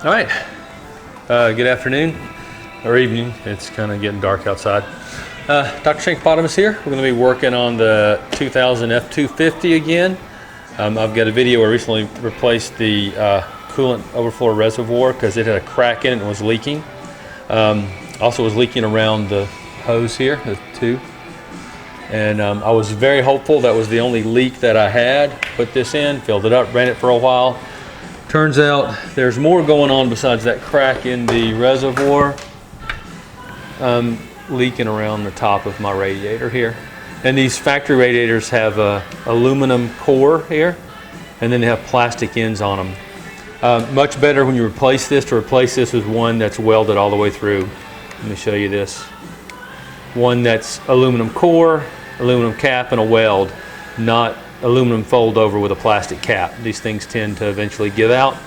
All right, good afternoon or evening. It's kind of getting dark outside. Dr. Shankpotamus here. We're going to be working on the 2000 F250 again. I've got a video where I recently replaced the coolant overflow reservoir because it had a crack in it and was leaking. Also was leaking around the hose here, the tube. And I was very hopeful that was the only leak that I had. Put this in, filled it up, ran it for a while. Turns out there's more going on besides that crack in the reservoir. Leaking around the top of my radiator here. And these factory radiators have a aluminum core here, and then they have plastic ends on them. Much better when you replace this to replace this with one that's welded all the way through. Let me show you this. One that's aluminum core, aluminum cap, and a weld, not aluminum fold over with a plastic cap. These things tend to eventually give out.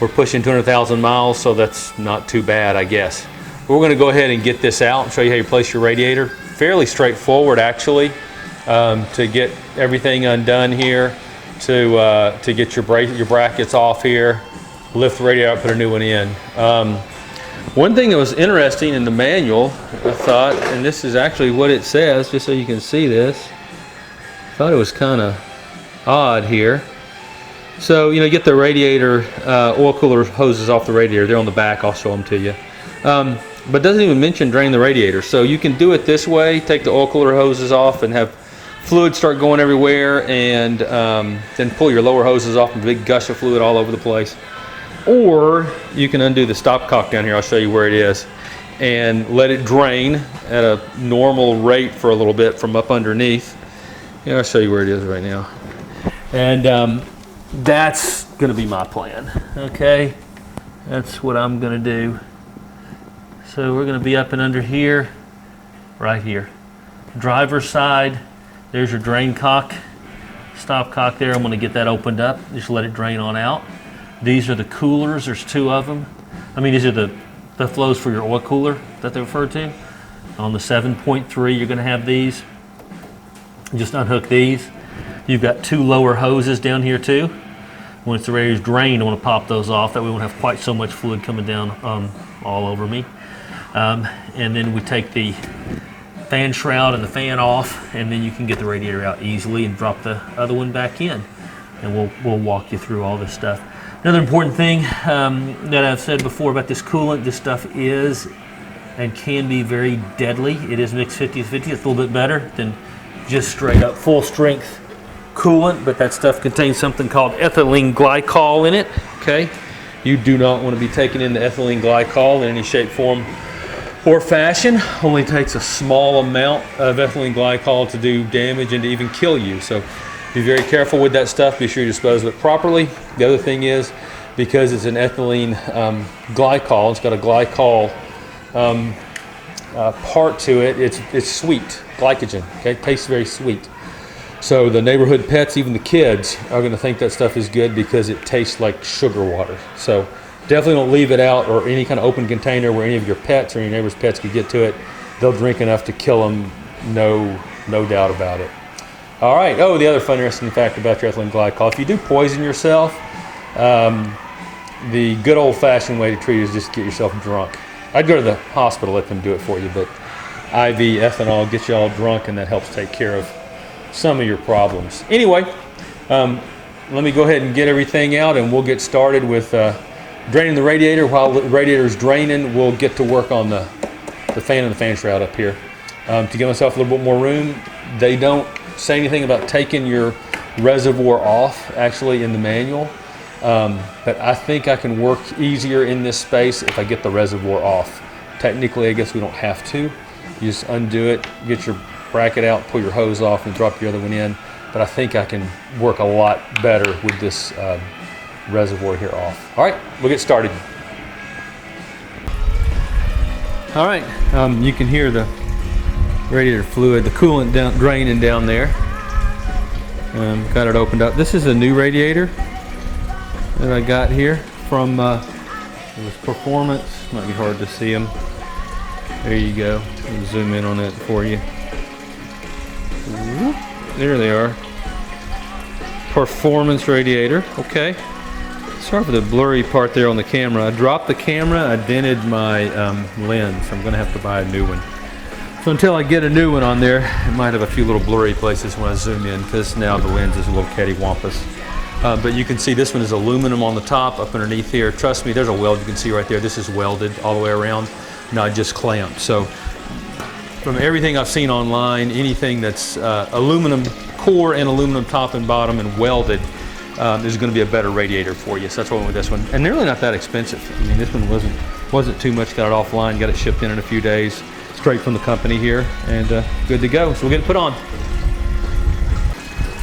We're pushing 200,000 miles, so that's not too bad, I guess. We're going to go ahead and get this out and show you how you place your radiator. Fairly straightforward, actually, to get everything undone here, to get your brackets off here, lift the radiator out, put a new one in. One thing that was interesting in the manual, I thought, and this is actually what it says, just so you can see this. I thought it was kind of odd here. So, you know, get the radiator, oil cooler hoses off the radiator. They're on the back. I'll show them to you. But it doesn't even mention drain the radiator. So you can do it this way, take the oil cooler hoses off and have fluid start going everywhere, and then pull your lower hoses off and a big gush of fluid all over the place. Or you can undo the stopcock down here. I'll show you where it is, and let it drain at a normal rate for a little bit from up underneath. Yeah, I'll show you where it is right now. And that's going to be my plan. Okay, that's what I'm going to do. So we're going to be up and under here, right here. Driver's side, there's your drain cock, stop cock there. I'm going to get that opened up. Just let it drain on out. These are the coolers. There's two of them. I mean, these are the flows for your oil cooler that they refer to. On the 7.3, you're going to have these. Just unhook these. You've got two lower hoses down here too. Once the radiator's drained, I want to pop those off. That way we won't have quite so much fluid coming down all over me. And then we take the fan shroud and the fan off, and then you can get the radiator out easily and drop the other one back in. And we'll walk you through all this stuff. Another important thing that I've said before about this coolant, this stuff is and can be very deadly. It is mixed 50-50. It's a little bit better than just straight up full strength coolant, but that stuff contains something called ethylene glycol in it. Okay, you do not want to be taking in the ethylene glycol in any shape, form, or fashion. Only takes a small amount of ethylene glycol to do damage and to even kill you. So be very careful with that stuff. Be sure you dispose of it properly. The other thing is, because it's an ethylene glycol, it's got a glycol part to it. It's sweet, glycogen. Okay, it tastes very sweet. So the neighborhood pets, even the kids, are going to think that stuff is good because it tastes like sugar water. So definitely don't leave it out or any kind of open container where any of your pets or your neighbor's pets could get to it. They'll drink enough to kill them, no doubt about it. All right. Oh, the other fun, interesting fact about your ethylene glycol: if you do poison yourself, the good old-fashioned way to treat it is just get yourself drunk. I'd go to the hospital, let them do it for you, but IV ethanol gets you all drunk, and that helps take care of some of your problems. Anyway, let me go ahead and get everything out, and we'll get started with draining the radiator. While the radiator is draining, we'll get to work on the fan and the fan shroud up here. To give myself a little bit more room, they don't say anything about taking your reservoir off, actually, in the manual. But I think I can work easier in this space if I get the reservoir off. Technically, I guess we don't have to. You just undo it, get your bracket out, pull your hose off, and drop your other one in. But I think I can work a lot better with this reservoir here off. All right, we'll get started. All right, you can hear the radiator fluid, the coolant draining down there. Got it opened up. This is a new radiator that I got here from it was Performance. Might be hard to see them. There you go. I'll zoom in on that for you. There they are. Performance radiator. Okay. Sorry for the blurry part there on the camera. I dropped the camera, I dented my lens. I'm gonna have to buy a new one. So until I get a new one on there, it might have a few little blurry places when I zoom in, because now the lens is a little cattywampus. But you can see this one is aluminum on the top, up underneath here. Trust me, there's a weld you can see right there. This is welded all the way around, not just clamped. So from everything I've seen online, anything that's aluminum core and aluminum top and bottom and welded is going to be a better radiator for you. So that's why I went with this one. And they're really not that expensive. I mean, this one wasn't too much. Got it offline, got it shipped in a few days, straight from the company here, and good to go. So we'll get it put on.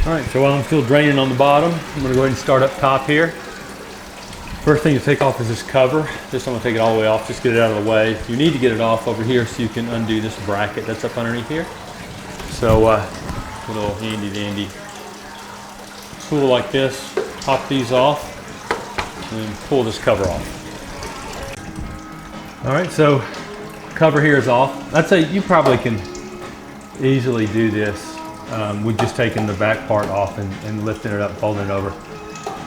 All right, so while I'm still draining on the bottom, I'm going to go ahead and start up top here. First thing to take off is this cover. Just I'm going to take it all the way off, just get it out of the way. You need to get it off over here so you can undo this bracket that's up underneath here. So a little handy dandy tool like this, pop these off, and pull this cover off. All right, so cover here is off. I'd say you probably can easily do this with just taking the back part off and lifting it up, folding it over.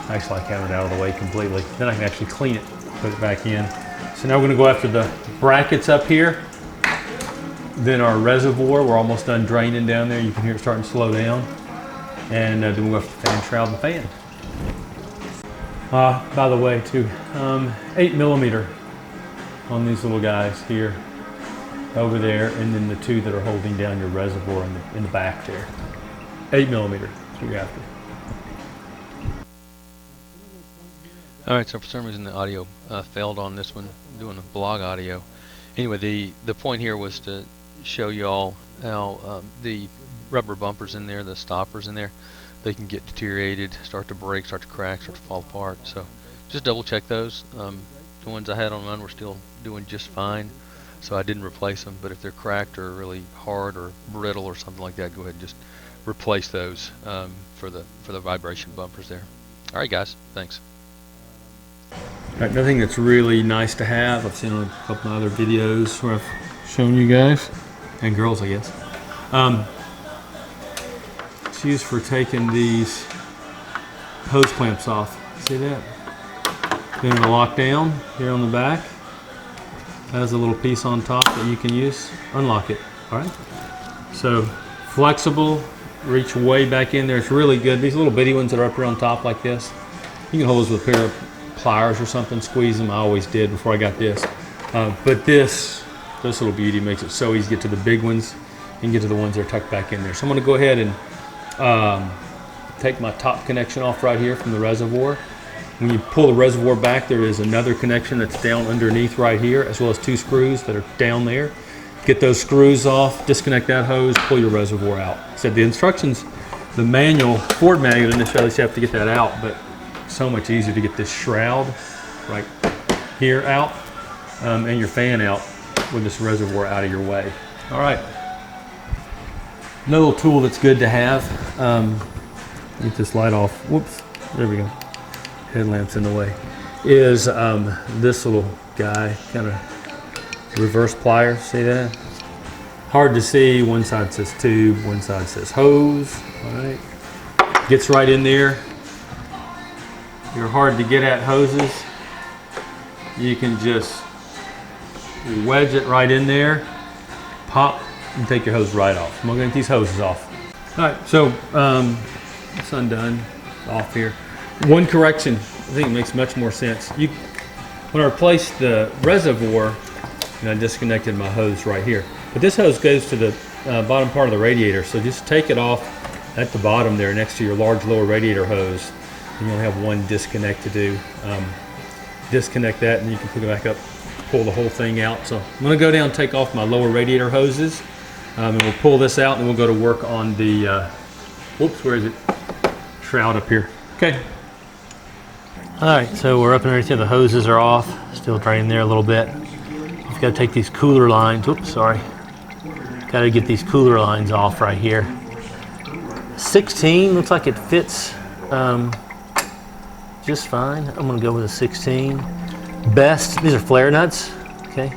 Actually, I like having it out of the way completely. Then I can actually clean it, put it back in. So now we're gonna go after the brackets up here. Then our reservoir, we're almost done draining down there. You can hear it starting to slow down. And then we'll go after the fan shroud and the fan. By the way, too, 8mm on these little guys here, over there, and then the two that are holding down your reservoir in the back there. 8mm, that's what you're after. All right, so for some reason the audio failed on this one. I'm doing a blog audio. Anyway, the point here was to show you all how the rubber bumpers in there, the stoppers in there, they can get deteriorated, start to break, start to crack, start to fall apart. So just double check those. The ones I had on mine were still doing just fine, so I didn't replace them. But if they're cracked or really hard or brittle or something like that, go ahead and just replace those for the vibration bumpers there. All right, guys, thanks. All right, nothing that's really nice to have. I've seen on a couple of other videos where I've shown you guys, and girls, I guess. It's used for taking these hose clamps off. See that? Then it'll lock down here on the back. Has a little piece on top that you can use. Unlock it, all right? So flexible, reach way back in there. It's really good. These little bitty ones that are up here on top like this, you can hold those with a pair of pliers or something, squeeze them. I always did before I got this. But this little beauty makes it so easy to get to the big ones and get to the ones that are tucked back in there. So I'm gonna go ahead and take my top connection off right here from the reservoir. When you pull the reservoir back, there is another connection that's down underneath right here, as well as two screws that are down there. Get those screws off, disconnect that hose, pull your reservoir out. So the instructions, the manual, Ford manual didn't necessarily say you have to get that out, but so much easier to get this shroud right here out and your fan out with this reservoir out of your way. All right. Another little tool that's good to have. Get this light off. Whoops. There we go. Headlamp's in the way. Is this little guy, kind of reverse plier. See that? Hard to see. One side says tube, one side says hose. All right. Gets right in there. You're hard to get at hoses. You can just wedge it right in there, pop, and take your hose right off. I'm gonna get these hoses off. All right, so it's undone, it's off here. One correction, I think it makes much more sense. When I replaced the reservoir, and I disconnected my hose right here, but this hose goes to the bottom part of the radiator, so just take it off at the bottom there next to your large lower radiator hose. You only have one disconnect to do. Disconnect that and you can pick it back up, pull the whole thing out. So I'm gonna go down and take off my lower radiator hoses and we'll pull this out and we'll go to work on the, whoops, where is it? Shroud up here. Okay. All right, so we're up underneath here. The hoses are off, still draining there a little bit. You've got to take these cooler lines, whoops, sorry. Got to get these cooler lines off right here. 16, looks like it fits just fine. I'm gonna go with a 16. Best, these are flare nuts, okay?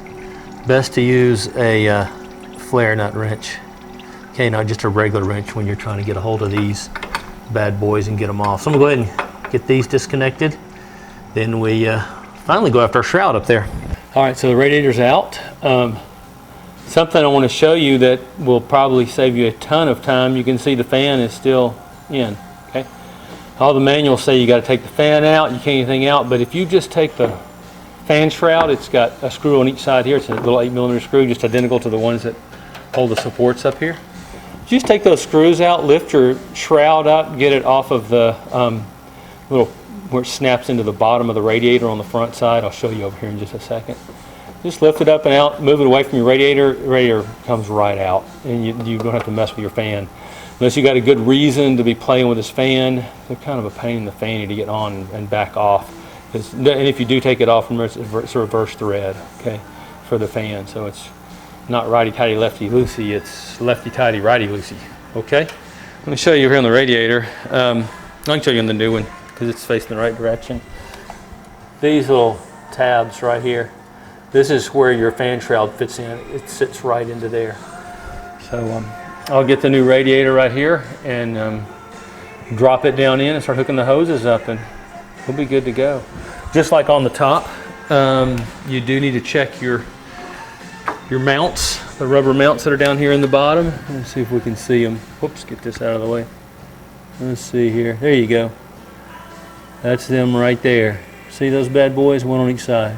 Best to use a flare nut wrench. Okay, not just a regular wrench when you're trying to get a hold of these bad boys and get them off. So I'm gonna go ahead and get these disconnected then we finally go after our shroud up there. All right, so the radiator's out. Something I want to show you that will probably save you a ton of time. You can see the fan is still in, okay? All the manuals say you got to take the fan out, you can't anything out, but if you just take the fan shroud, it's got a screw on each side here. It's a little 8mm screw, just identical to the ones that hold the supports up here. Just take those screws out, lift your shroud up, get it off of the little, where it snaps into the bottom of the radiator on the front side. I'll show you over here in just a second. Just lift it up and out, move it away from your radiator. The radiator comes right out, and you don't have to mess with your fan. Unless you got a good reason to be playing with this fan, they're kind of a pain in the fanny to get on and back off. And if you do take it off, it's a reverse thread, okay, for the fan. So it's not righty-tighty, lefty-loosey, it's lefty-tighty, righty-loosey, okay? Let me show you here on the radiator. I can show you on the new one because it's facing the right direction. These little tabs right here, this is where your fan shroud fits in. It sits right into there. So I'll get the new radiator right here and drop it down in and start hooking the hoses up, and we'll be good to go. Just like on the top, you do need to check your mounts, the rubber mounts that are down here in the bottom. Let's see if we can see them. Whoops, get this out of the way. Let's see here. There you go. That's them right there. See those bad boys? One on each side.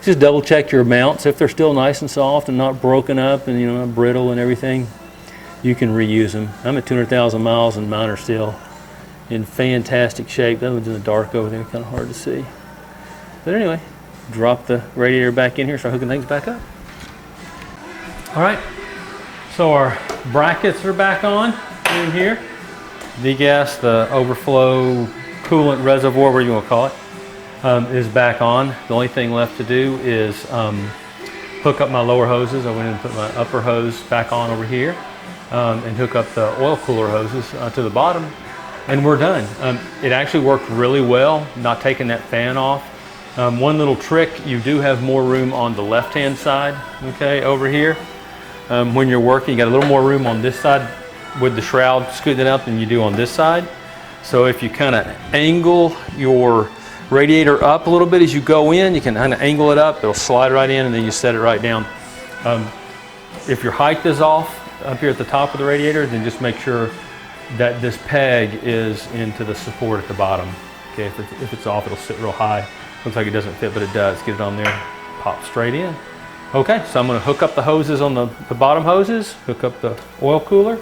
Just double check your mounts. If they're still nice and soft and not broken up and not brittle and everything, you can reuse them. I'm at 200,000 miles and mine are still in fantastic shape. That one's in the dark over there, kind of hard to see. But anyway, drop the radiator back in here, start hooking things back up. All right, so our brackets are back on in here. V-gas, the overflow coolant reservoir, whatever you want to call it, is back on. The only thing left to do is hook up my lower hoses. I went in and put my upper hose back on over here and hook up the oil cooler hoses to the bottom, and we're done. It actually worked really well, not taking that fan off. One little trick, you do have more room on the left-hand side, okay, over here. When you're working, you got a little more room on this side with the shroud scooting it up than you do on this side. So if you kind of angle your radiator up a little bit as you go in, you can kind of angle it up, it'll slide right in, and then you set it right down. If your height is off up here at the top of the radiator, then just make sure that this peg is into the support at the bottom. Okay, if it's off, it'll sit real high. Looks like it doesn't fit, but it does. Get it on there, pop straight in. Okay, so I'm going to hook up the hoses on the bottom hoses, hook up the oil cooler,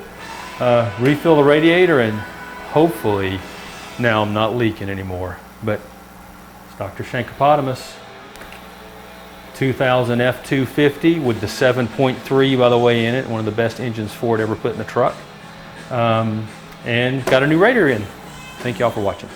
refill the radiator, and hopefully now I'm not leaking anymore. But it's Dr. Shankopotamus, 2000 F250 with the 7.3, by the way, in it. One of the best engines Ford ever put in the truck. And got a new radiator in. Thank y'all for watching.